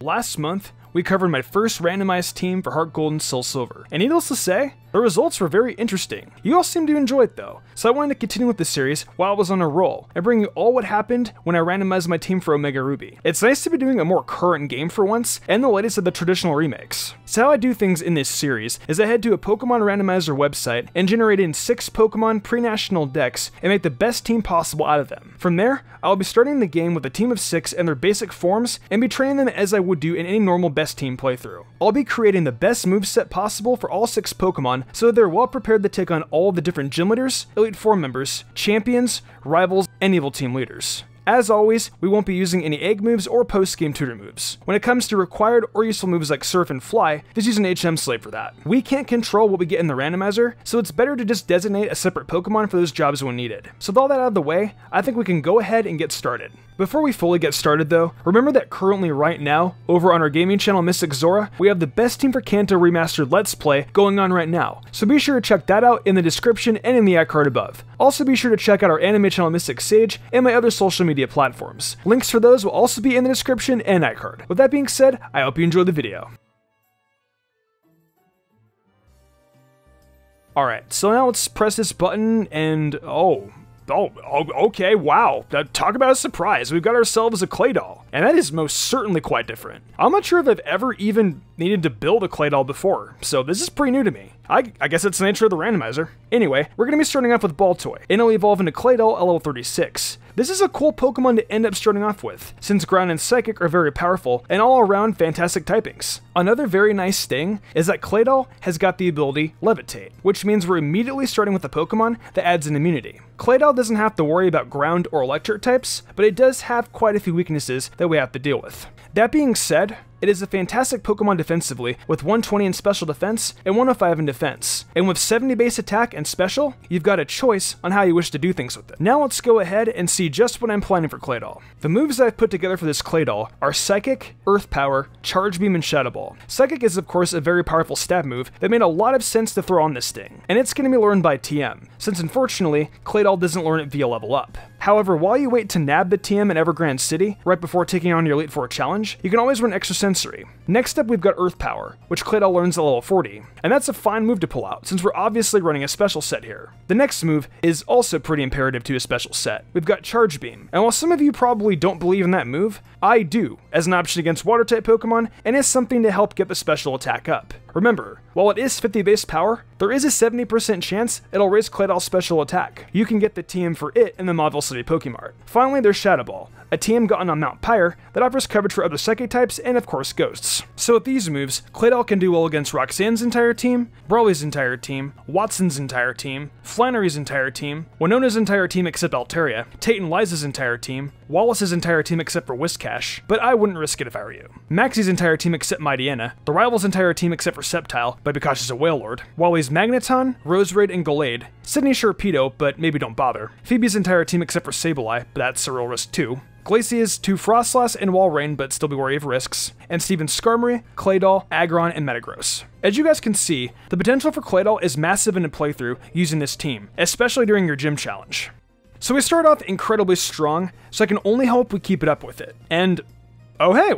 Last month, we covered my first randomized team for Heart Gold and Soul Silver, and needless to say, the results were very interesting. You all seemed to enjoy it though, so I wanted to continue with the series while I was on a roll, and bring you all what happened when I randomized my team for Omega Ruby. It's nice to be doing a more current game for once, and the latest of the traditional remakes. So how I do things in this series is I head to a Pokemon Randomizer website and generate in 6 Pokemon pre-national decks and make the best team possible out of them. From there, I'll be starting the game with a team of 6 and their basic forms, and be training them as I would do in any normal best team playthrough. I'll be creating the best moveset possible for all 6 Pokemon so they're well prepared to take on all the different gym leaders, Elite Four members, champions, rivals, and evil team leaders. As always, we won't be using any egg moves or post-game tutor moves. When it comes to required or useful moves like Surf and Fly, just use an HM Slave for that. We can't control what we get in the randomizer, so it's better to just designate a separate Pokemon for those jobs when needed. So with all that out of the way, I think we can go ahead and get started. Before we fully get started though, remember that currently right now, over on our gaming channel Mystic Zora, we have the Best Team for Kanto Remastered Let's Play going on right now, so be sure to check that out in the description and in the iCard above. Also be sure to check out our anime channel Mystic Sage and my other social media platforms. Links for those will also be in the description and iCard. With that being said, I hope you enjoyed the video. Alright, so now let's press this button and okay, wow. Talk about a surprise. We've got ourselves a Claydol. And that is most certainly quite different. I'm not sure if I've ever even needed to build a Claydol before, so this is pretty new to me. I guess it's the nature of the randomizer. Anyway, we're going to be starting off with Baltoy, and it'll evolve into Claydol at level 36. This is a cool Pokemon to end up starting off with, since Ground and Psychic are very powerful and all around fantastic typings. Another very nice thing is that Claydol has got the ability Levitate, which means we're immediately starting with a Pokemon that adds an immunity. Claydol doesn't have to worry about ground or electric types, but it does have quite a few weaknesses that we have to deal with. That being said, it is a fantastic Pokemon defensively, with 120 in special defense and 105 in defense. And with 70 base attack and special, you've got a choice on how you wish to do things with it. Now let's go ahead and see just what I'm planning for Claydol. The moves that I've put together for this Claydol are Psychic, Earth Power, Charge Beam, and Shadow Ball. Psychic is of course a very powerful stab move that made a lot of sense to throw on this thing, and it's going to be learned by TM, since unfortunately, Claydol doesn't learn it via level up. However, while you wait to nab the TM in Evergrande City, right before taking on your Elite Four challenge, you can always run Extrasensory. Next up, we've got Earth Power, which Claydol learns at level 40, and that's a fine move to pull out, since we're obviously running a special set here. The next move is also pretty imperative to a special set. We've got Charge Beam, and while some of you probably don't believe in that move, I do, as an option against Water-type Pokemon, and is something to help get the special attack up. Remember, while it is 50 base power, there is a 70% chance it'll raise Claydol's special attack. You can get the TM for it in the Mauville City Pokemart. Finally, there's Shadow Ball, a TM gotten on Mount Pyre that offers coverage for other Psychic types and of course Ghosts. So with these moves, Claydol can do well against Roxanne's entire team, Brawly's entire team, Watson's entire team, Flannery's entire team, Winona's entire team except Altaria, Tate and Liza's entire team, Wallace's entire team except for Whiscash, but I wouldn't risk it if I were you. Maxie's entire team except Mightyena, the Rival's entire team except for Sceptile, but because she's a Wailord, Wally's Magneton, Roserade, and Gallade, Sydney's Sharpedo, but maybe don't bother, Phoebe's entire team except for Sableye, but that's a real risk too, Glacier's 2 Frostlass and Walrein, but still be wary of risks, and Steven's Skarmory, Claydol, Aggron, and Metagross. As you guys can see, the potential for Claydol is massive in a playthrough using this team, especially during your gym challenge. So we start off incredibly strong, so I can only hope we keep it up with it. And oh hey,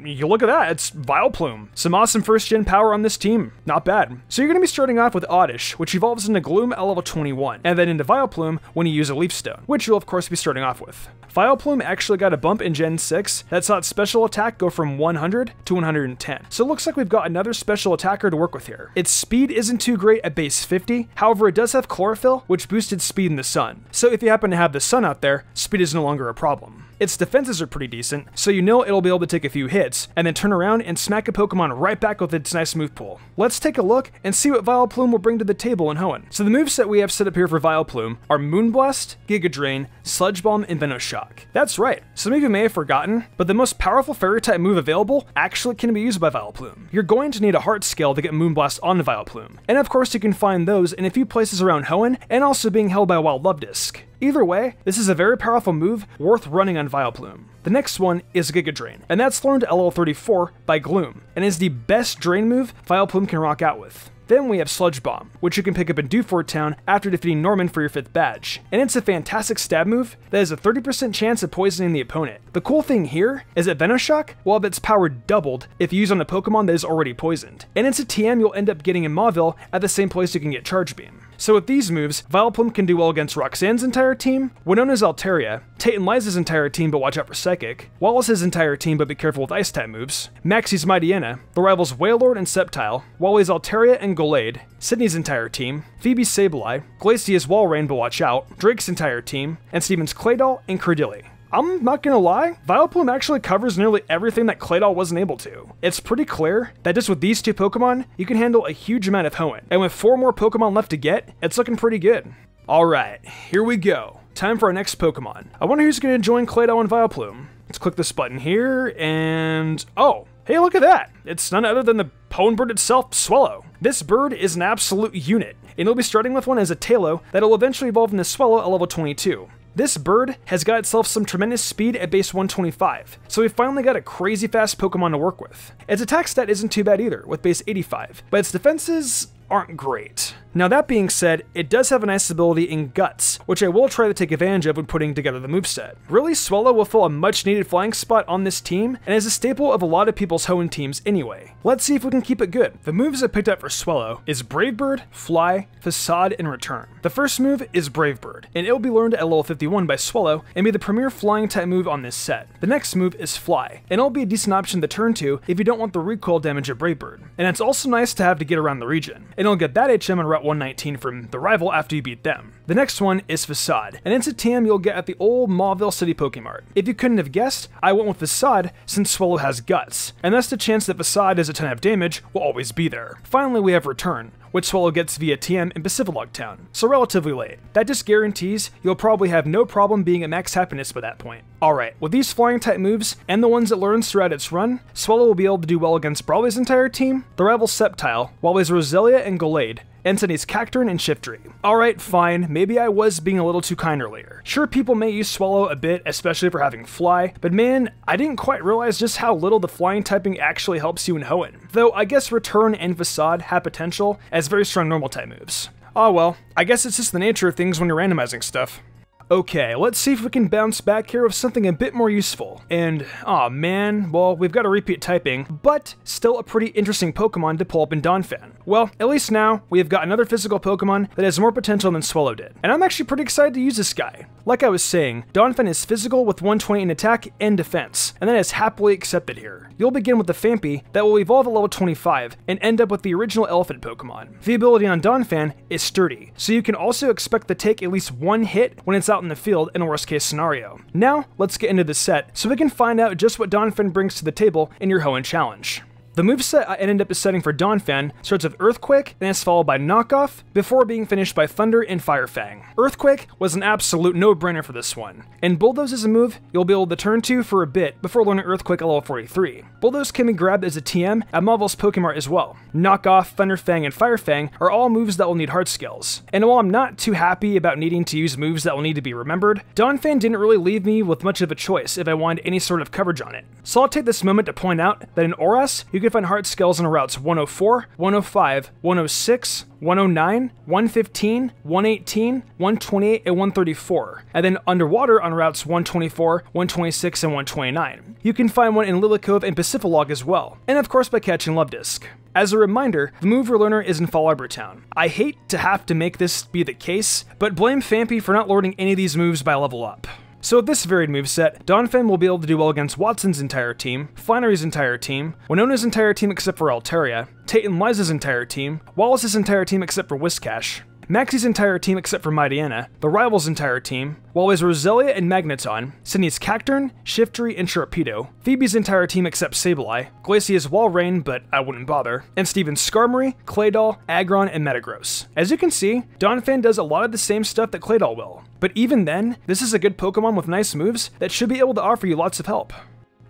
you look at that, it's Vileplume. Some awesome first gen power on this team, not bad. So you're going to be starting off with Oddish, which evolves into Gloom at level 21, and then into Vileplume when you use a Leaf Stone, which you'll of course be starting off with. Vileplume actually got a bump in Gen 6 that saw its special attack go from 100 to 110. So it looks like we've got another special attacker to work with here. Its speed isn't too great at base 50, however it does have Chlorophyll, which boosted speed in the sun. So if you happen to have the sun out there, speed is no longer a problem. Its defenses are pretty decent, so you know it'll be able to take a few hits, and then turn around and smack a Pokemon right back with its nice move pool. Let's take a look and see what Vileplume will bring to the table in Hoenn. So the moveset we have set up here for Vileplume are Moonblast, Giga Drain, Sludge Bomb, and Venoshock. That's right, some of you may have forgotten, but the most powerful Fairy-type move available actually can be used by Vileplume. You're going to need a Heart Scale to get Moonblast onto Vileplume, and of course you can find those in a few places around Hoenn, and also being held by Wild Love Disc. Either way, this is a very powerful move worth running on Vileplume. The next one is Giga Drain, and that's learned at level 34 by Gloom, and is the best drain move Vileplume can rock out with. Then we have Sludge Bomb, which you can pick up in Dewford Town after defeating Norman for your 5th badge. And it's a fantastic stab move that has a 30% chance of poisoning the opponent. The cool thing here is that Venoshock will have its power doubled if used on a Pokemon that is already poisoned. And it's a TM you'll end up getting in Mauville at the same place you can get Charge Beam. So with these moves, Vileplume can do well against Roxanne's entire team, Winona's Altaria, Tate and Liza's entire team but watch out for Psychic, Wallace's entire team but be careful with Ice-type moves, Maxie's Mightyena, the rivals Wailord and Sceptile, Wally's Altaria and Gallade, Sydney's entire team, Phoebe's Sableye, Glacier's Walrein but watch out, Drake's entire team, and Steven's Claydol and Cradily. I'm not gonna lie, Vileplume actually covers nearly everything that Claydol wasn't able to. It's pretty clear that just with these 2 Pokemon, you can handle a huge amount of Hoenn, and with 4 more Pokemon left to get, it's looking pretty good. Alright, here we go. Time for our next Pokemon. I wonder who's gonna join Claydol and Vileplume. Let's click this button here, and oh, hey, look at that! It's none other than the Hoenn bird itself, Swellow. This bird is an absolute unit, and you'll be starting with one as a Taillow that'll eventually evolve into Swellow at level 22. This bird has got itself some tremendous speed at base 125, so we finally got a crazy fast Pokemon to work with. Its attack stat isn't too bad either, with base 85, but its defenses aren't great. Now that being said, it does have a nice ability in Guts, which I will try to take advantage of when putting together the moveset. Really, Swellow will fill a much needed flying spot on this team, and is a staple of a lot of people's Hoenn teams anyway. Let's see if we can keep it good. The moves I picked up for Swellow is Brave Bird, Fly, Facade, and Return. The first move is Brave Bird, and it will be learned at level 51 by Swellow, and be the premier flying type move on this set. The next move is Fly, and it'll be a decent option to turn to if you don't want the recoil damage of Brave Bird. And it's also nice to have to get around the region, and it'll get that HM on Route 119 from the rival after you beat them. The next one is Facade, and it's a TM you'll get at the old Mauville City Pokemart. If you couldn't have guessed, I went with Facade since Swellow has Guts, and thus the chance that Facade does a ton of damage will always be there. Finally, we have Return, which Swellow gets via TM in Pacific Town, so relatively late. That just guarantees you'll probably have no problem being at max happiness by that point. Alright, with these flying type moves, and the ones it learns throughout its run, Swellow will be able to do well against Brawly's entire team, the rival Sceptile, Wally's Roselia and Gallade, and Sunny's Cacturne and Shiftry. Alright, fine, maybe I was being a little too kind earlier. Sure, people may use Swellow a bit, especially for having Fly, but man, I didn't quite realize just how little the flying typing actually helps you in Hoenn. Though I guess Return and Facade have potential as very strong normal type moves. Oh well, I guess it's just the nature of things when you're randomizing stuff. Okay, let's see if we can bounce back here with something a bit more useful. And, aw man, well, we've got a repeat typing, but still a pretty interesting Pokemon to pull up in Donphan. Well, at least now, we have got another physical Pokemon that has more potential than Swellow did. And I'm actually pretty excited to use this guy. Like I was saying, Donphan is physical with 120 in attack and defense, and that is happily accepted here. You'll begin with the Phanpy that will evolve at level 25, and end up with the original Elephant Pokemon. The ability on Donphan is Sturdy, so you can also expect to take at least one hit when it's out in the field in a worst case scenario. Now, let's get into the set so we can find out just what Donphan brings to the table in your Hoenn challenge. The moveset I ended up setting for Donphan starts with Earthquake, then is followed by Knockoff, before being finished by Thunder and Fire Fang. Earthquake was an absolute no-brainer for this one, and Bulldoze is a move you'll be able to turn to for a bit before learning Earthquake at level 43. Bulldoze can be grabbed as a TM at Mauville's Pokemart as well. Knockoff, Thunder Fang, and Fire Fang are all moves that will need hard skills, and while I'm not too happy about needing to use moves that will need to be remembered, Donphan didn't really leave me with much of a choice if I wanted any sort of coverage on it. So I'll take this moment to point out that in Oras, you can find hard skills on routes 104, 105, 106, 109, 115, 118, 128, and 134, and then underwater on routes 124, 126, and 129. You can find one in Lilycove and Pacifilog as well, and of course by catching Luvdisc. As a reminder, the move relearner is in Fall Arbor Town. I hate to have to make this be the case, but blame Phanpy for not learning any of these moves by level up. So with this varied moveset, Donphan will be able to do well against Watson's entire team, Flannery's entire team, Winona's entire team except for Altaria, Tate and Liza's entire team, Wallace's entire team except for Whiscash, Maxie's entire team except for Mightyena, the rival's entire team, Wally's Roselia and Magneton, Sydney's Cacturne, Shiftry, and Sharpedo, Phoebe's entire team except Sableye, Glacier's Walrein, but I wouldn't bother, and Steven's Skarmory, Claydol, Aggron, and Metagross. As you can see, Donphan does a lot of the same stuff that Claydol will, but even then, this is a good Pokemon with nice moves that should be able to offer you lots of help.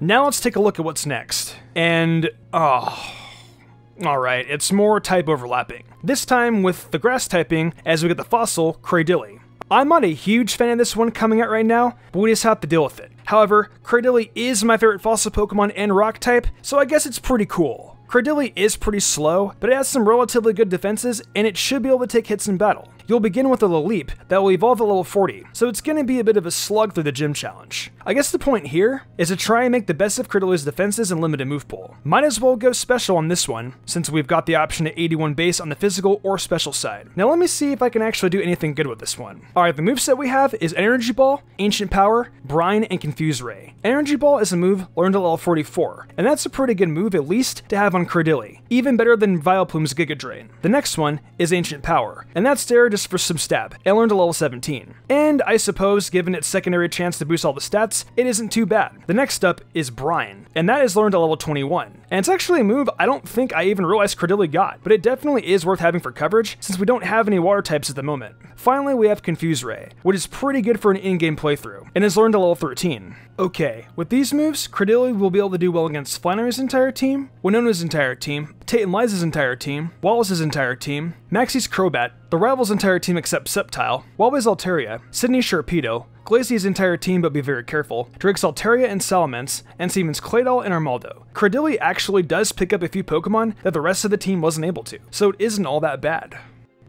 Now let's take a look at what's next, and alright, it's more type overlapping. This time with the grass typing as we get the fossil Cradily. I'm not a huge fan of this one coming out right now, but we just have to deal with it. However, Cradily is my favorite fossil Pokemon and rock type, so I guess it's pretty cool. Cradily is pretty slow, but it has some relatively good defenses, and it should be able to take hits in battle. You'll begin with a Lileep that will evolve at level 40, so it's going to be a bit of a slug through the gym challenge. I guess the point here is to try and make the best of Cradily's defenses and limited move pool. Might as well go special on this one, since we've got the option to 81 base on the physical or special side. Now let me see if I can actually do anything good with this one. Alright, the moveset we have is Energy Ball, Ancient Power, Brine, and Confuse Ray. Energy Ball is a move learned at level 44, and that's a pretty good move at least to have on Cradily, even better than Vileplume's Giga Drain. The next one is Ancient Power, and that's there just for some stab, and learned to level 17. And I suppose, given its secondary chance to boost all the stats, it isn't too bad. The next up is Brine, and that is learned at level 21. And it's actually a move I don't think I even realized Cradily got, but it definitely is worth having for coverage, since we don't have any water types at the moment. Finally, we have Confuse Ray, which is pretty good for an in-game playthrough, and is learned at level 13. Okay, with these moves, Cradily will be able to do well against Flannery's entire team, Winona's entire team, Tate and Liza's entire team, Wallace's entire team, Maxie's Crobat, the Rival's entire team except Sceptile, Huawei's Altaria, Sydney's Sharpedo, Glacier's entire team but be very careful, Drake's Altaria and Salamence, and Steven's Claydol and Armaldo. Cradily actually does pick up a few Pokemon that the rest of the team wasn't able to, so it isn't all that bad.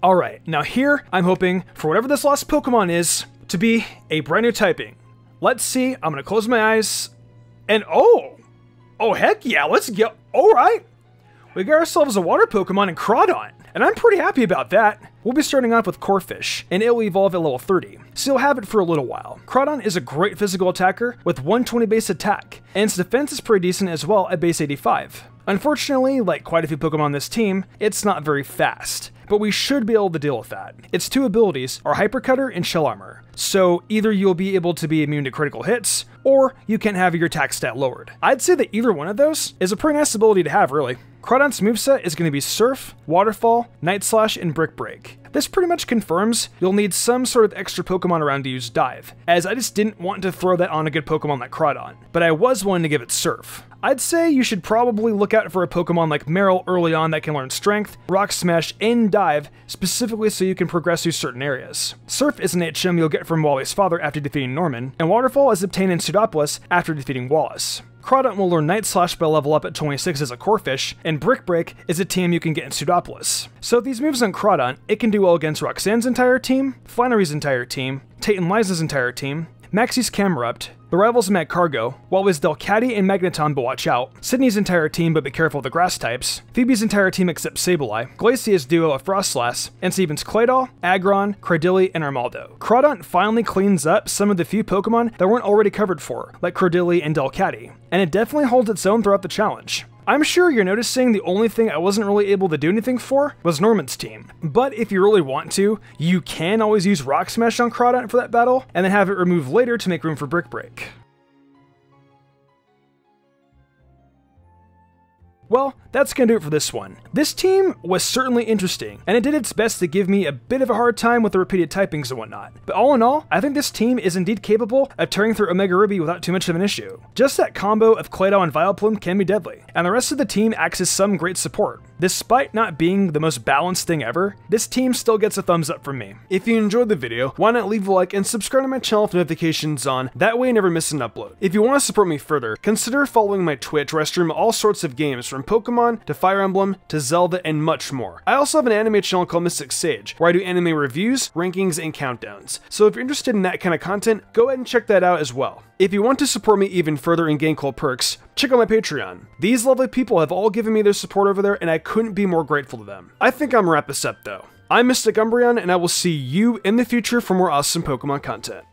Alright, now here, I'm hoping for whatever this lost Pokemon is, to be a brand new typing. Let's see, I'm gonna close my eyes, and oh heck yeah, let's go, alright! We got ourselves a water Pokemon in Crawdon, and I'm pretty happy about that. We'll be starting off with Corphish, and it will evolve at level 30, so you'll have it for a little while. Crawdon is a great physical attacker with 120 base attack, and its defense is pretty decent as well at base 85. Unfortunately, like quite a few Pokemon on this team, it's not very fast, but we should be able to deal with that. Its two abilities are Hyper Cutter and Shell Armor, so either you'll be able to be immune to critical hits, or you can have your attack stat lowered. I'd say that either one of those is a pretty nice ability to have, really. Crawdon's moveset is going to be Surf, Waterfall, Night Slash, and Brick Break. This pretty much confirms you'll need some sort of extra Pokemon around to use Dive, as I just didn't want to throw that on a good Pokemon like Crawdon, but I was willing to give it Surf. I'd say you should probably look out for a Pokemon like Marill early on that can learn Strength, Rock Smash, and Dive, specifically so you can progress through certain areas. Surf is an HM you'll get from Wally's father after defeating Norman, and Waterfall is obtained in Pseudopolis after defeating Wallace. Crawdon will learn Night Slash by level up at 26 as a Corphish, and Brick Break is a team you can get in Pseudopolis. So with these moves on Crawdon, it can do well against Roxanne's entire team, Flannery's entire team, Tate and Liza's entire team, Maxie's Camerupt, the Rival's Magcargo, Huawei's Delcatty and Magneton but watch out, Sydney's entire team but be careful of the grass types, Phoebe's entire team except Sableye, Glacier's duo of Frostlass, and Steven's Claydol, Aggron, Cradily, and Armaldo. Crawdon finally cleans up some of the few Pokemon that weren't already covered for, like Cradily and Delcatty, and it definitely holds its own throughout the challenge. I'm sure you're noticing the only thing I wasn't really able to do anything for was Norman's team, but if you really want to, you can always use Rock Smash on Crawdon for that battle, and then have it removed later to make room for Brick Break. Well, that's gonna do it for this one. This team was certainly interesting, and it did its best to give me a bit of a hard time with the repeated typings and whatnot. But all in all, I think this team is indeed capable of tearing through Omega Ruby without too much of an issue. Just that combo of Claydol and Vileplume can be deadly, and the rest of the team acts as some great support. Despite not being the most balanced thing ever, this team still gets a thumbs up from me. If you enjoyed the video, why not leave a like and subscribe to my channel with notifications on, that way you never miss an upload. If you want to support me further, consider following my Twitch where I stream all sorts of games from Pokemon to Fire Emblem to Zelda and much more. I also have an anime channel called Mystic Sage where I do anime reviews, rankings, and countdowns, so if you're interested in that kind of content, go ahead and check that out as well. If you want to support me even further and gain cool perks, check out my Patreon. These lovely people have all given me their support over there and I couldn't be more grateful to them. I think I'm gonna wrap this up though. I'm Mystic Umbreon and I will see you in the future for more awesome Pokemon content.